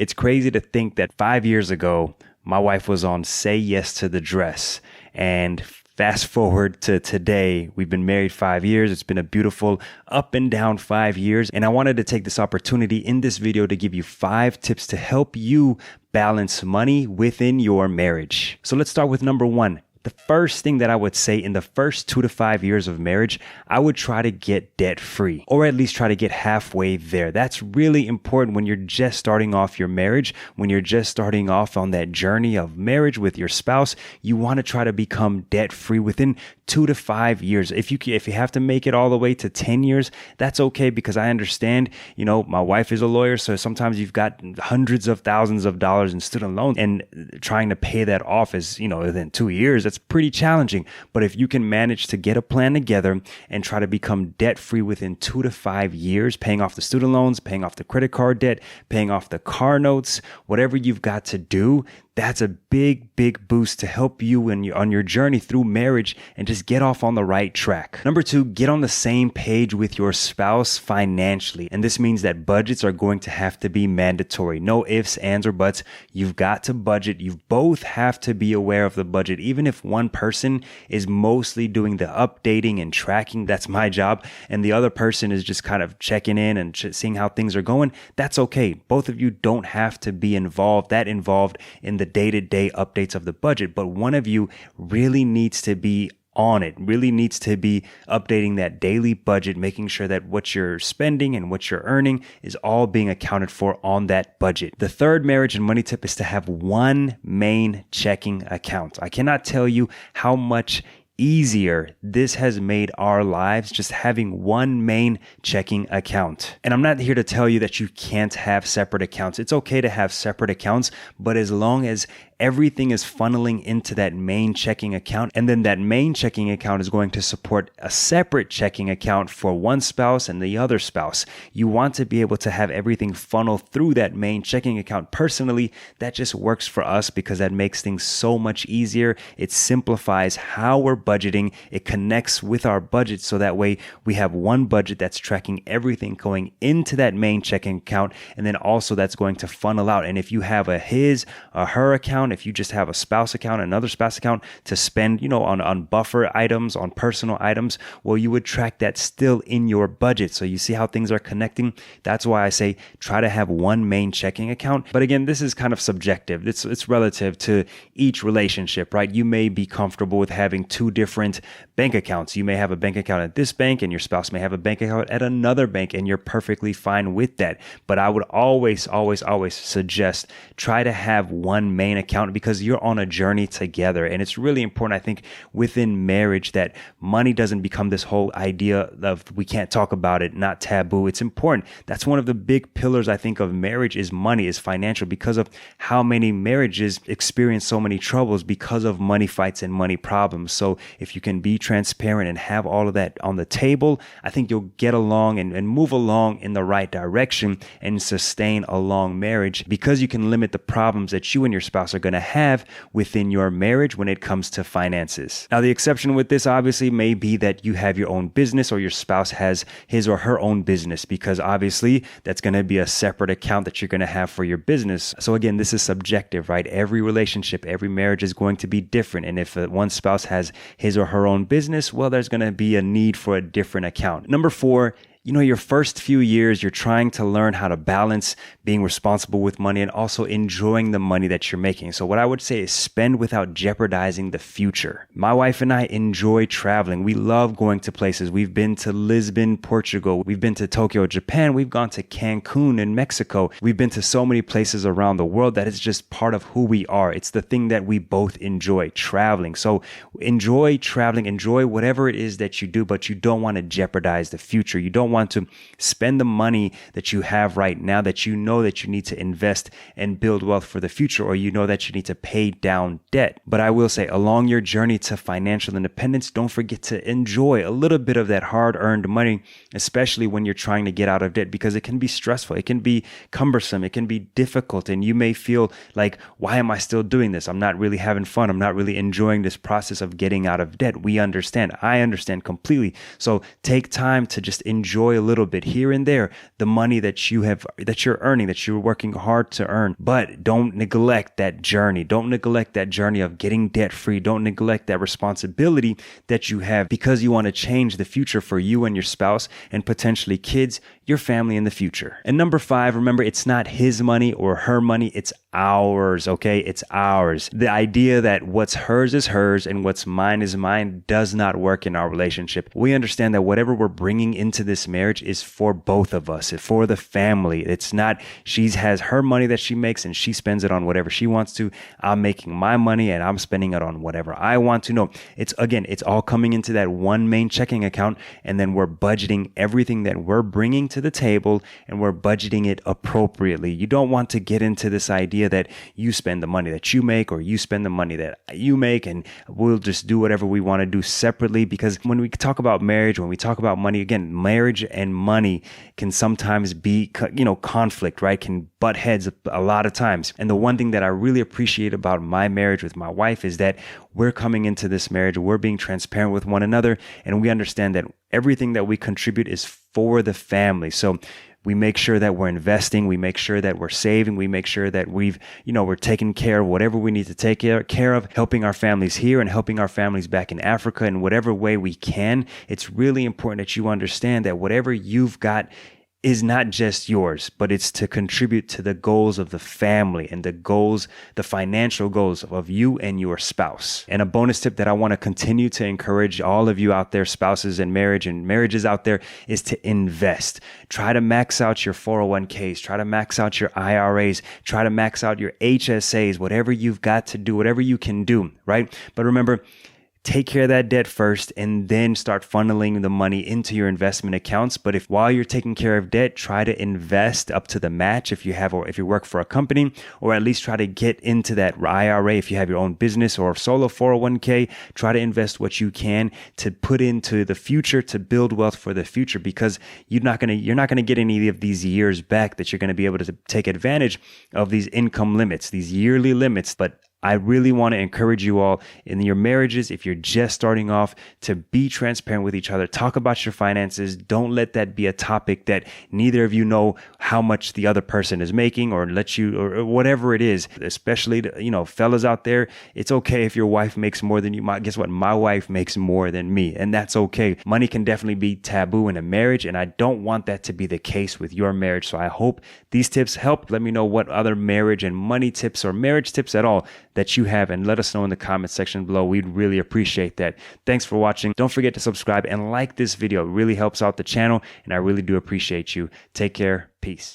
It's crazy to think that 5 years ago, my wife was on Say Yes to the Dress. And fast forward to today, we've been married 5 years. It's been a beautiful up and down 5 years. And I wanted to take this opportunity in this video to give you 5 tips to help you balance money within your marriage. So let's start with number 1. The first thing that I would say in the first 2 to 5 years of marriage, I would try to get debt free, or at least try to get halfway there. That's really important when you're just starting off your marriage, when you're just starting off on that journey of marriage with your spouse. You want to try to become debt free within 2 to 5 years. If you have to make it all the way to 10 years, that's okay, because I understand, my wife is a lawyer, so sometimes you've got hundreds of thousands of dollars in student loans, and trying to pay that off is, within 2 years. That's pretty challenging. But if you can manage to get a plan together and try to become debt free within 2 to 5 years, paying off the student loans, paying off the credit card debt, paying off the car notes, whatever you've got to do, that's a big, big boost to help you on your journey through marriage and just get off on the right track. Number 2, get on the same page with your spouse financially. And this means that budgets are going to have to be mandatory. No ifs, ands, or buts. You've got to budget. You both have to be aware of the budget. Even if one person is mostly doing the updating and tracking, that's my job, and the other person is just kind of checking in and seeing how things are going, that's okay. Both of you don't have to be involved in the day-to-day updates of the budget, but one of you really needs to be on it, really needs to be updating that daily budget, making sure that what you're spending and what you're earning is all being accounted for on that budget. The third marriage and money tip is to have one main checking account. I cannot tell you how much easier this has made our lives, just having one main checking account. And I'm not here to tell you that you can't have separate accounts. It's okay to have separate accounts, but as long as everything is funneling into that main checking account, and then that main checking account is going to support a separate checking account for one spouse and the other spouse. You want to be able to have everything funnel through that main checking account. Personally, that just works for us because that makes things so much easier. It simplifies how we're budgeting. It connects with our budget, so that way we have one budget that's tracking everything going into that main checking account, and then also that's going to funnel out. And if you have a his or her account, if you just have a spouse account, another spouse account to spend, on buffer items, on personal items, well, you would track that still in your budget. So you see how things are connecting. That's why I say try to have one main checking account. But again, this is kind of subjective. It's relative to each relationship, right? You may be comfortable with having 2 different bank accounts. You may have a bank account at this bank, and your spouse may have a bank account at another bank, and you're perfectly fine with that. But I would always suggest try to have one main account, because you're on a journey together. And it's really important, I think, within marriage that money doesn't become this whole idea of we can't talk about it, not taboo. It's important. That's one of the big pillars, I think, of marriage is money, is financial, because of how many marriages experience so many troubles because of money fights and money problems. So if you can be transparent and have all of that on the table, I think you'll get along and move along in the right direction and sustain a long marriage, because you can limit the problems that you and your spouse are going to have within your marriage when it comes to finances. Now, the exception with this obviously may be that you have your own business, or your spouse has his or her own business, because obviously that's going to be a separate account that you're going to have for your business. So again, this is subjective, right? Every relationship, every marriage is going to be different. And if one spouse has his or her own business, well, there's going to be a need for a different account. Number 4, your first few years, you're trying to learn how to balance being responsible with money and also enjoying the money that you're making. So what I would say is spend without jeopardizing the future. My wife and I enjoy traveling. We love going to places. We've been to Lisbon, Portugal. We've been to Tokyo, Japan. We've gone to Cancun in Mexico. We've been to so many places around the world that is just part of who we are. It's the thing that we both enjoy, traveling. So enjoy traveling, enjoy whatever it is that you do, but you don't want to jeopardize the future. You don't want to spend the money that you have right now that you know that you need to invest and build wealth for the future, or you know that you need to pay down debt. But I will say, along your journey to financial independence, don't forget to enjoy a little bit of that hard-earned money, especially when you're trying to get out of debt, because it can be stressful, it can be cumbersome, it can be difficult, and you may feel like, why am I still doing this? I'm not really having fun. I'm not really enjoying this process of getting out of debt. We understand. I understand completely. So take time to just enjoy enjoy a little bit here and there, the money that you're earning, that you're working hard to earn. But don't neglect that journey. Don't neglect that journey of getting debt free. Don't neglect that responsibility that you have, because you want to change the future for you and your spouse and potentially kids, your family in the future. And number 5, remember, it's not his money or her money. It's ours. Okay. It's ours. The idea that what's hers is hers and what's mine is mine does not work in our relationship. We understand that whatever we're bringing into this marriage is for both of us, it's for the family. It's not she has her money that she makes and she spends it on whatever she wants to. I'm making my money and I'm spending it on whatever I want to. No, it's all coming into that one main checking account, and then we're budgeting everything that we're bringing to the table, and we're budgeting it appropriately. You don't want to get into this idea that you spend the money that you make or you spend the money that you make and we'll just do whatever we want to do separately. Because when we talk about marriage, when we talk about money, again, marriage and money can sometimes be, conflict, right? Can butt heads a lot of times. And the one thing that I really appreciate about my marriage with my wife is that we're coming into this marriage, we're being transparent with one another, and we understand that everything that we contribute is for the family. So we make sure that we're investing. We make sure that we're saving. We make sure that we're taking care of whatever we need to take care of, helping our families here and helping our families back in Africa in whatever way we can. It's really important that you understand that whatever you've got is not just yours, but it's to contribute to the goals of the family and the financial goals of you and your spouse. And a bonus tip that I want to continue to encourage all of you out there, spouses and marriages out there, is to invest. Try to max out your 401ks, try to max out your IRAs, try to max out your HSAs, whatever you've got to do, whatever you can do, right? But remember, take care of that debt first and then start funneling the money into your investment accounts. But while you're taking care of debt, try to invest up to the match if you work for a company, or at least try to get into that IRA if you have your own business or solo 401k. Try to invest what you can to put into the future, to build wealth for the future, because you're not going to get any of these years back that you're going to be able to take advantage of these income limits, these yearly limits. But I really want to encourage you all in your marriages, if you're just starting off, to be transparent with each other. Talk about your finances. Don't let that be a topic that neither of you know how much the other person is making, or or whatever it is. Especially, fellas out there, it's okay if your wife makes more than you. Guess what? My wife makes more than me, and that's okay. Money can definitely be taboo in a marriage, and I don't want that to be the case with your marriage. So I hope these tips help. Let me know what other marriage and money tips or marriage tips at all that you have, and let us know in the comment section below. We'd really appreciate that. Thanks for watching. Don't forget to subscribe and like this video. It really helps out the channel, and I really do appreciate you. Take care. Peace.